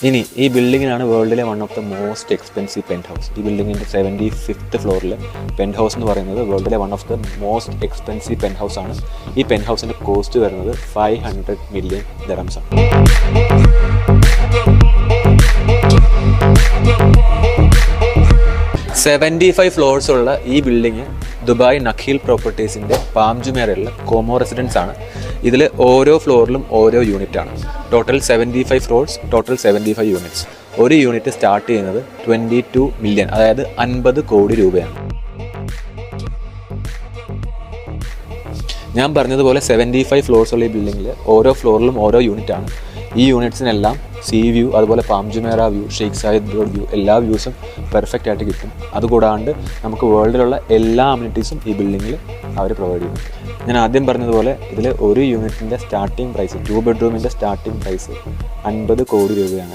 ഇനി ഈ ബിൽഡിങ്ങിനാണ് വേൾഡിലെ one of the most expensive penthouse. ഈ ബിൽഡിങ്ങിൻ്റെ 75th ഫ്ലോറിൽ പെൻറ്റ് ഹൗസ് എന്ന് പറയുന്നത് വേൾഡിലെ one of the most expensive penthouse ആണ്. ഈ പെൻറ്റ് ഹൗസിൻ്റെ കോസ്റ്റ് വരുന്നത് 500 മില്യൺ ദിർഹംസ് ആണ്. ഫ്ലോർസ് ഉള്ള ഈ ബിൽഡിങ് ദുബായ് നഖീൽ പ്രോപ്പർട്ടീസിൻ്റെ പാം ജുമേറയിലുള്ള കോമോ റെസിഡൻസ് ആണ്. ഇതിൽ ഓരോ ഫ്ലോറിലും ഓരോ യൂണിറ്റ് ആണ്. Total 75 floors, total 75 units. ഒരു യൂണിറ്റ് സ്റ്റാർട്ട് ചെയ്യുന്നത് 22 മില്യൺ, അതായത് 50 കോടി രൂപയാണ്. ഞാൻ പറഞ്ഞതുപോലെ 75 ഫ്ലോർസ് ഉള്ള ഈ ബിൽഡിങ്ങിൽ ഓരോ ഫ്ലോറിലും ഓരോ യൂണിറ്റ് ആണ്. ഈ യൂണിറ്റ്സിനെല്ലാം സീ വ്യൂ, അതുപോലെ palm Jumeirah view, Sheikh Zayed road view, എല്ലാ വ്യൂസും പെർഫെക്റ്റ് ആയിട്ട് കിട്ടും. അതുകൂടാണ്ട് നമുക്ക് വേൾഡിലുള്ള എല്ലാ അമ്യൂണിറ്റീസും ഈ ബിൽഡിങ്ങിൽ അവർ പ്രൊവൈഡ് ചെയ്യുന്നു. ഞാൻ ആദ്യം പറഞ്ഞതുപോലെ ഇതിൽ ഒരു യൂണിറ്റിൻ്റെ സ്റ്റാർട്ടിംഗ് പ്രൈസ്, 2 ബെഡ്റൂമിൻ്റെ സ്റ്റാർട്ടിംഗ് പ്രൈസ് 50 കോടി രൂപയാണ്.